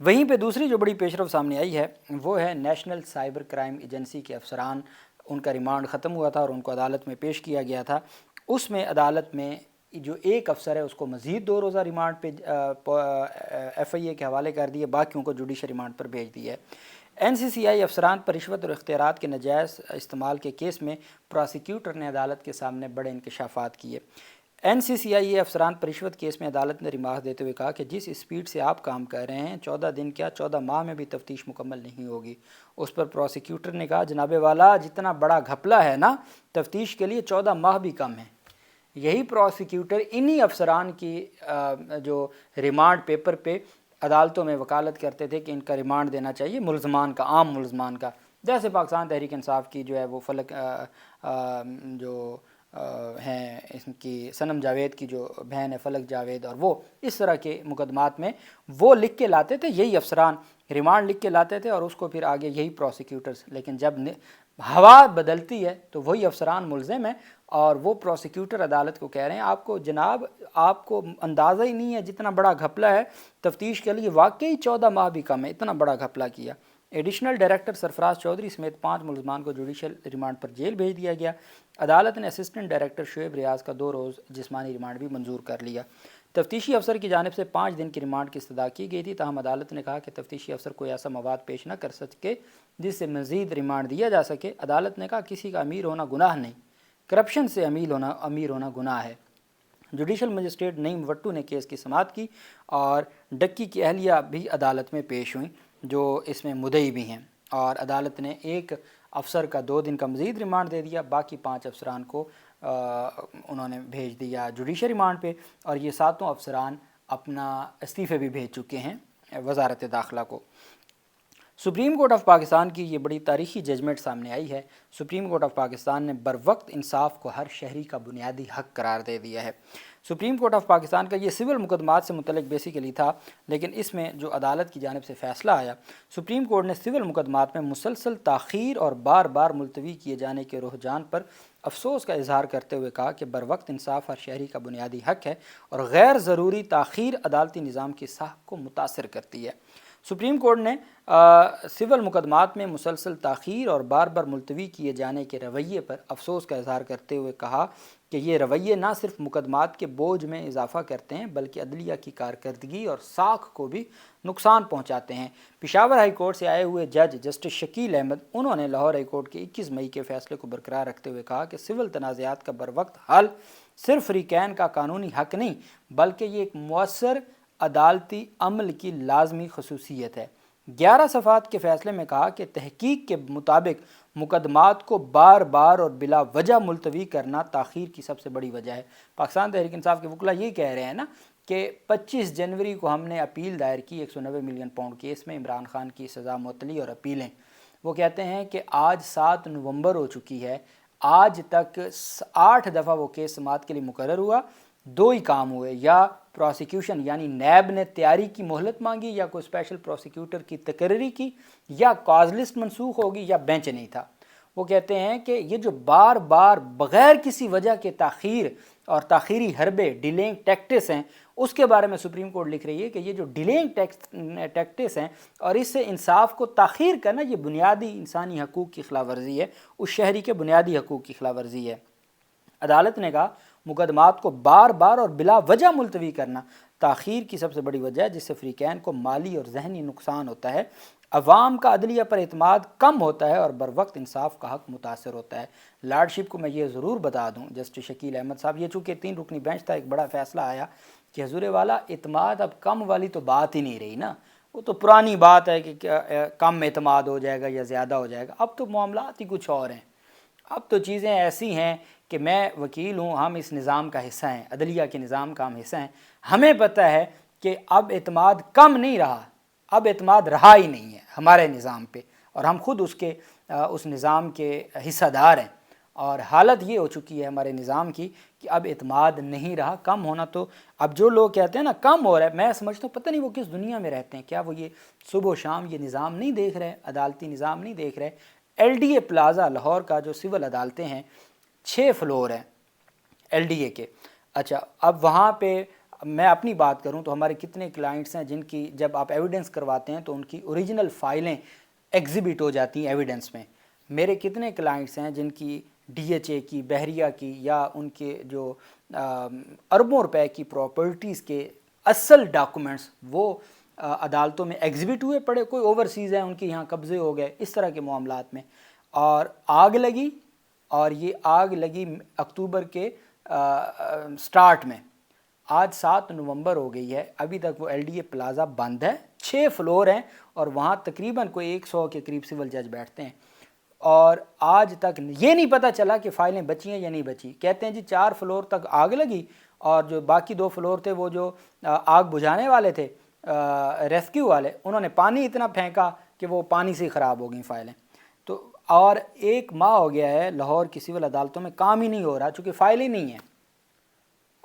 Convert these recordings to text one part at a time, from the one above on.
وہیں پہ دوسری جو بڑی پیشرفت سامنے آئی ہے وہ ہے نیشنل سائبر کرائم ایجنسی کے افسران، ان کا ریمانڈ ختم ہوا تھا اور ان کو عدالت میں پیش کیا گیا تھا۔ اس میں عدالت میں جو ایک افسر ہے اس کو مزید 2 روزہ ریمانڈ پہ ایف آئی اے کے حوالے کر دیے، باقیوں کو جوڈیشل ریمانڈ پر بھیج دیا ہے۔ این سی سی آئی افسران پر رشوت اور اختیارات کے ناجائز استعمال کے کیس میں پراسیکیوٹر نے عدالت کے سامنے بڑے انکشافات کیے۔ این سی سی آئی افسران پر رشوت کیس میں عدالت نے ریمارک دیتے ہوئے کہا کہ جس اسپیڈ سے آپ کام کر رہے ہیں 14 دن کیا 14 ماہ میں بھی تفتیش مکمل نہیں ہوگی۔ اس پر پروسیکیوٹر نے کہا جناب والا جتنا بڑا گھپلا ہے نا تفتیش کے لیے 14 ماہ بھی کم ہیں۔ یہی پروسیکیوٹر انہی افسران کی جو ریمانڈ پیپر پہ عدالتوں میں وکالت کرتے تھے کہ ان کا ریمانڈ دینا چاہیے ملزمان کا، عام ملزمان کا، جیسے پاکستان تحریک انصاف کی جو ہے وہ فلک جو ہیں اس کی صنم جاوید کی جو بہن ہے فلک جاوید، اور وہ اس طرح کے مقدمات میں وہ لکھ کے لاتے تھے، یہی افسران ریمانڈ لکھ کے لاتے تھے اور اس کو پھر آگے یہی پروسیکیوٹرز، لیکن جب ہوا بدلتی ہے تو وہی افسران ملزم ہیں اور وہ پروسیکیوٹر عدالت کو کہہ رہے ہیں آپ کو جناب آپ کو اندازہ ہی نہیں ہے جتنا بڑا گھپلا ہے تفتیش کے لیے، واقعی 14 ماہ بھی کم ہے، اتنا بڑا گھپلا کیا۔ ایڈیشنل ڈائریکٹر سرفراز چودھری سمیت 5 ملزمان کو جوڈیشل ریمانڈ پر جیل بھیج دیا گیا۔ عدالت نے اسسٹنٹ ڈائریکٹر شعیب ریاض کا 2 روز جسمانی ریمانڈ بھی منظور کر لیا۔ تفتیشی افسر کی جانب سے 5 دن کی ریمانڈ کی استدعا کی گئی تھی، تاہم عدالت نے کہا کہ تفتیشی افسر کوئی ایسا مواد پیش نہ کر سکے جس سے مزید ریمانڈ دیا جا سکے۔ عدالت نے کہا کسی کا امیر ہونا گناہ نہیں، کرپشن سے امیر ہونا گناہ ہے۔ جوڈیشل مجسٹریٹ نعیم وٹو نے کیس کی سماعت کی اور ڈکی کی اہلیہ بھی عدالت میں پیش ہوئیں جو اس میں مدعی بھی ہیں، اور عدالت نے ایک افسر کا 2 دن کا مزید ریمانڈ دے دیا، باقی 5 افسران کو انہوں نے بھیج دیا جوڈیشل ریمانڈ پہ، اور یہ 7 افسران اپنا استعفے بھی بھیج چکے ہیں وزارت داخلہ کو۔ سپریم کورٹ آف پاکستان کی یہ بڑی تاریخی ججمنٹ سامنے آئی ہے۔ سپریم کورٹ آف پاکستان نے بروقت انصاف کو ہر شہری کا بنیادی حق قرار دے دیا ہے۔ سپریم کورٹ آف پاکستان کا یہ سول مقدمات سے متعلق بیسیکلی تھا، لیکن اس میں جو عدالت کی جانب سے فیصلہ آیا، سپریم کورٹ نے سول مقدمات میں مسلسل تاخیر اور بار بار ملتوی کیے جانے کے رجحان پر افسوس کا اظہار کرتے ہوئے کہا کہ بروقت انصاف ہر شہری کا بنیادی حق ہے اور غیر ضروری تاخیر عدالتی نظام کی صحت کو متاثر کرتی ہے۔ سپریم کورٹ نے سول مقدمات میں مسلسل تاخیر اور بار بار ملتوی کیے جانے کے رویے پر افسوس کا اظہار کرتے ہوئے کہا کہ یہ رویے نہ صرف مقدمات کے بوجھ میں اضافہ کرتے ہیں بلکہ عدلیہ کی کارکردگی اور ساکھ کو بھی نقصان پہنچاتے ہیں۔ پشاور ہائی کورٹ سے آئے ہوئے جج جسٹس شکیل احمد انہوں نے لاہور ہائی کورٹ کے 21 مئی کے فیصلے کو برقرار رکھتے ہوئے کہا کہ سول تنازعات کا بروقت حل صرف فریقین کا قانونی حق نہیں بلکہ یہ ایک مؤثر عدالتی عمل کی لازمی خصوصیت ہے۔ 11 صفحات کے فیصلے میں کہا کہ تحقیق کے مطابق مقدمات کو بار بار اور بلا وجہ ملتوی کرنا تاخیر کی سب سے بڑی وجہ ہے۔ پاکستان تحریک انصاف کے وکلاء یہ کہہ رہے ہیں نا کہ 25 جنوری کو ہم نے اپیل دائر کی 190 ملین پاؤنڈ کیس میں عمران خان کی سزا معطلی اور اپیلیں۔ وہ کہتے ہیں کہ آج 7 نومبر ہو چکی ہے، آج تک 8 دفعہ وہ کیس سماعت کے لیے مقرر ہوا، 2 ہی کام ہوئے، یا پروسیکیوشن یعنی نیب نے تیاری کی مہلت مانگی یا کوئی اسپیشل پروسیکیوٹر کی تقرری کی یا کاز لسٹ منسوخ ہوگی یا بینچ نہیں تھا۔ وہ کہتے ہیں کہ یہ جو بار بار بغیر کسی وجہ کے تاخیر اور تاخیری حربے ڈیلینگ ٹیکٹس ہیں اس کے بارے میں سپریم کورٹ لکھ رہی ہے کہ یہ جو ڈیلینگ ٹیکٹس ہیں اور اس سے انصاف کو تاخیر کرنا یہ بنیادی انسانی حقوق کی خلاف ورزی ہے، اس شہری کے بنیادی حقوق کی خلاف ورزی ہے۔ عدالت نے کہا مقدمات کو بار بار اور بلا وجہ ملتوی کرنا تاخیر کی سب سے بڑی وجہ ہے جس سے فریقین کو مالی اور ذہنی نقصان ہوتا ہے، عوام کا عدلیہ پر اعتماد کم ہوتا ہے اور بروقت انصاف کا حق متاثر ہوتا ہے۔ لارڈشپ کو میں یہ ضرور بتا دوں جسٹس شکیل احمد صاحب، یہ چونکہ 3 رکنی بینچ تھا، ایک بڑا فیصلہ آیا کہ حضور والا اعتماد اب کم والی تو بات ہی نہیں رہی نا، وہ تو پرانی بات ہے کہ کم اعتماد ہو جائے گا یا زیادہ ہو جائے گا، اب تو معاملات ہی کچھ اور ہیں، اب تو چیزیں ایسی ہیں کہ میں وکیل ہوں، ہم اس نظام کا حصہ ہیں، عدلیہ کے نظام کا ہم حصہ ہیں، ہمیں پتہ ہے کہ اب اعتماد کم نہیں رہا، اب اعتماد رہا ہی نہیں ہے ہمارے نظام پہ، اور ہم خود اس نظام کے حصہ دار ہیں، اور حالت یہ ہو چکی ہے ہمارے نظام کی کہ اب اعتماد نہیں رہا۔ کم ہونا تو اب جو لوگ کہتے ہیں نا کم ہو رہا ہے، میں سمجھتا ہوں پتہ نہیں وہ کس دنیا میں رہتے ہیں، کیا وہ یہ صبح و شام یہ نظام نہیں دیکھ رہے، عدالتی نظام نہیں دیکھ رہے؟ L D A plaza Lahore کا جو سول عدالتیں ہیں 6 فلور ہیں ایل ڈی اے کے، اچھا اب وہاں پہ میں اپنی بات کروں تو ہمارے کتنے کلائنٹس ہیں جن کی جب آپ ایویڈنس کرواتے ہیں تو ان کی اوریجنل فائلیں ایگزیبٹ ہو جاتی ہیں ایویڈنس میں. میرے کتنے کلائنٹس ہیں جن کی ڈی ایچ اے کی، بحریہ کی، یا ان کے جو اربوں روپے کی پراپرٹیز کے اصل ڈاکومنٹس وہ عدالتوں میں ایگزیبٹ ہوئے پڑے. کوئی اوورسیز ہیں ان کے یہاں قبضے ہو گئے اس طرح کے معاملات میں، اور آگ لگی، اور یہ آگ لگی اکتوبر کے سٹارٹ میں. آج 7 نومبر ہو گئی ہے، ابھی تک وہ ایل ڈی اے پلازا بند ہے. 6 فلور ہیں اور وہاں تقریباً کوئی 100 کے قریب سول جج بیٹھتے ہیں، اور آج تک یہ نہیں پتہ چلا کہ فائلیں بچی ہیں یا نہیں بچی. کہتے ہیں جی 4 فلور تک آگ لگی، اور جو باقی 2 فلور تھے وہ جو آگ بجھانے والے تھے ریسکیو والے، انہوں نے پانی اتنا پھینکا کہ وہ پانی سے خراب ہو گئیں فائلیں. تو اور 1 ماہ ہو گیا ہے لاہور کی سول عدالتوں میں کام ہی نہیں ہو رہا چونکہ فائلیں نہیں ہیں.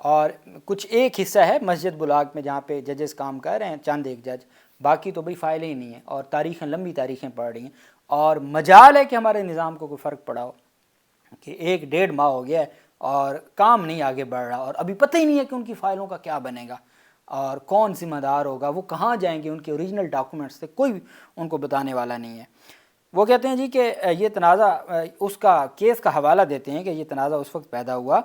اور کچھ ایک حصہ ہے مسجد بلاک میں جہاں پہ ججز کام کر رہے ہیں، چند ایک جج، باقی تو بھئی فائلیں ہی نہیں ہیں، اور تاریخیں لمبی تاریخیں پڑ رہی ہیں. اور مجال ہے کہ ہمارے نظام کو کوئی فرق پڑا ہو کہ 1-1.5 ماہ ہو گیا ہے اور کام نہیں آگے بڑھ رہا، اور ابھی پتہ ہی نہیں ہے کہ ان کی فائلوں کا کیا بنے گا اور کون ذمہ دار ہوگا، وہ کہاں جائیں گے، ان کے اوریجنل ڈاکومنٹس سے کوئی ان کو بتانے والا نہیں ہے. وہ کہتے ہیں جی کہ یہ تنازع، اس کا کیس کا حوالہ دیتے ہیں کہ یہ تنازع اس وقت پیدا ہوا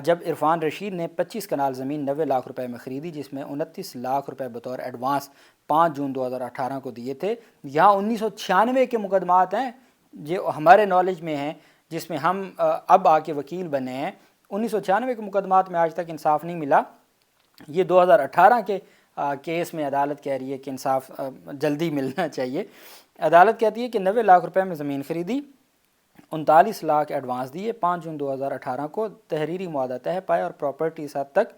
جب عرفان رشید نے 25 کنال زمین 90 لاکھ روپے میں خریدی، جس میں 29 لاکھ روپے بطور ایڈوانس 5 جون 2018 کو دیے تھے. یہاں 1996 کے مقدمات ہیں جو ہمارے نالج میں ہیں، جس میں ہم اب آ کے وکیل بنے ہیں. 1996 کے مقدمات میں آج تک انصاف نہیں ملا. یہ 2018 کے کیس میں عدالت کہہ رہی ہے کہ انصاف جلدی ملنا چاہیے. عدالت کہتی ہے کہ 90 لاکھ روپے میں زمین خریدی، 39 لاکھ ایڈوانس دیے، 5 جون 2018 کو تحریری معاہدہ طے پایا اور پراپرٹی اس حد تک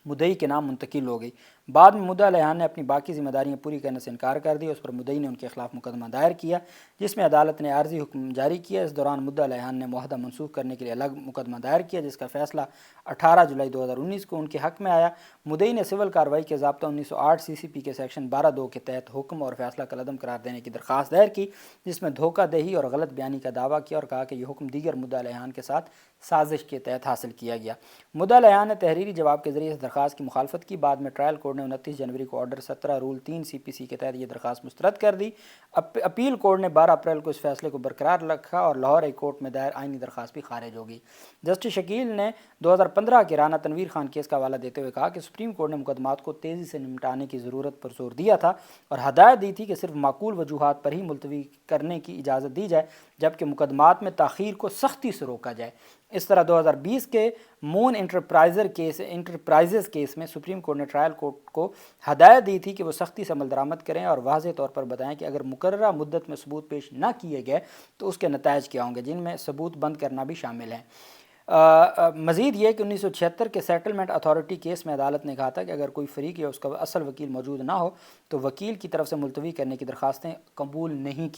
مدعی کے نام منتقل ہو گئی. بعد میں مدعا علیحان نے اپنی باقی ذمہ داریاں پوری کرنے سے انکار کر دیا. اس پر مدعی نے ان کے خلاف مقدمہ دائر کیا جس میں عدالت نے عارضی حکم جاری کیا. اس دوران مدعا علیحان نے معاہدہ منسوخ کرنے کے لیے الگ مقدمہ دائر کیا جس کا فیصلہ 18 جولائی 2019 کو ان کے حق میں آیا. مدعی نے سول کارروائی کے ضابطہ 1908 سی سی پی کے سیکشن 12(2) کے تحت حکم اور فیصلہ کالعدم قرار دینے کی درخواست دائر کی، جس میں دھوکہ دہی اور غلط بیانی کا دعویٰ کیا اور کہا کہ یہ حکم دیگر مدعا علیحان کے ساتھ سازش کے تحت حاصل کیا گیا. مدعا علیحان نے تحریری جواب کے ذریعے اس درخواست کی مخالفت کی. بعد میں ٹرائل کورٹ نے 29 جنوری کو آرڈر 17 رول 3 سی پی سی کے تحت یہ درخواست مسترد کر دی. اپیل کورٹ نے 12 اپریل کو اس فیصلے کو برقرار رکھا اور لاہور ہائی کورٹ میں دائر آئینی درخواست بھی خارج ہو گئی. جسٹس شکیل نے 2015 کے رانا تنویر خان کیس کا حوالہ دیتے ہوئے کہا کہ سپریم کورٹ نے مقدمات کو تیزی سے نمٹانے کی ضرورت پر زور دیا تھا اور ہدایت دی تھی کہ صرف معقول وجوہات پر ہی ملتوی کرنے کی اجازت دی جائے، جبکہ مقدمات میں تاخیر کو سختی سے روکا جائے. اس طرح 2020 کے مون انٹرپرائزز کیس میں سپریم کورٹ نے ٹرائل کورٹ کو ہدایت دی تھی کہ وہ سختی سے عمل درآمد کریں اور واضح طور پر بتائیں کہ اگر مقررہ مدت میں ثبوت پیش نہ کیے گئے تو اس کے نتائج کیا ہوں گے، جن میں ثبوت بند کرنا بھی شامل ہے. مزید یہ کہ 1976 کے سیٹلمنٹ اتھارٹی کیس میں عدالت نے کہا تھا کہ اگر کوئی فریق یا اس کا اصل وکیل موجود نہ ہو تو وکیل کی طرف سے ملتوی کرنے کی درخواستیں قبول نہیں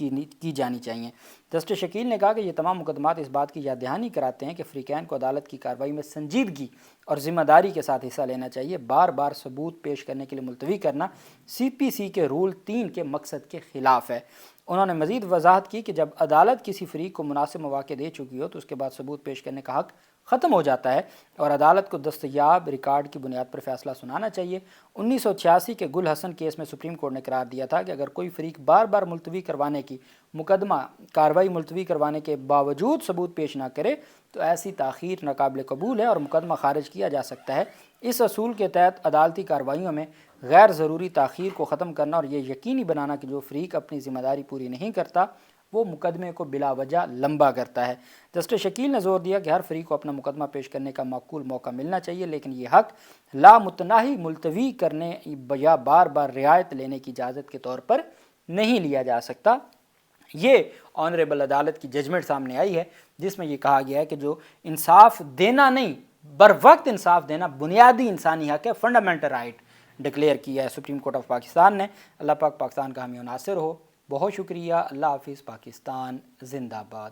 کی جانی چاہیے. جسٹس شکیل نے کہا کہ یہ تمام مقدمات اس بات کی یاد دہانی کراتے ہیں کہ فریقین کو عدالت کی کارروائی میں سنجیدگی اور ذمہ داری کے ساتھ حصہ لینا چاہیے. بار بار ثبوت پیش کرنے کے لیے ملتوی کرنا سی پی سی کے رول 3 کے مقصد کے خلاف ہے. انہوں نے مزید وضاحت کی کہ جب عدالت کسی فریق کو مناسب مواقع دے چکی ہو تو اس کے بعد ثبوت پیش کرنے کا حق ختم ہو جاتا ہے اور عدالت کو دستیاب ریکارڈ کی بنیاد پر فیصلہ سنانا چاہیے. 1986 کے گل حسن کیس میں سپریم کورٹ نے قرار دیا تھا کہ اگر کوئی فریق بار بار ملتوی کروانے کی مقدمہ کارروائی ملتوی کروانے کے باوجود ثبوت پیش نہ کرے تو ایسی تاخیر ناقابل قبول ہے اور مقدمہ خارج کیا جا سکتا ہے. اس اصول کے تحت عدالتی کارروائیوں میں غیر ضروری تاخیر کو ختم کرنا اور یہ یقینی بنانا کہ جو فریق اپنی ذمہ داری پوری نہیں کرتا وہ مقدمے کو بلا وجہ لمبا کرتا ہے. جسٹس شکیل نے زور دیا کہ ہر فریق کو اپنا مقدمہ پیش کرنے کا معقول موقع ملنا چاہیے، لیکن یہ حق لامتناہی ملتوی کرنے یا بار بار رعایت لینے کی اجازت کے طور پر نہیں لیا جا سکتا. یہ آنریبل عدالت کی ججمنٹ سامنے آئی ہے جس میں یہ کہا گیا ہے کہ جو انصاف دینا نہیں، بر وقت انصاف دینا بنیادی انسانی حق ہے، فنڈامنٹل رائٹ ڈکلیئر کیا ہے سپریم کورٹ آف پاکستان نے. اللہ پاک پاکستان کا حامی و ناصر ہو. بہت شکریہ. اللہ حافظ. پاکستان زندہ باد.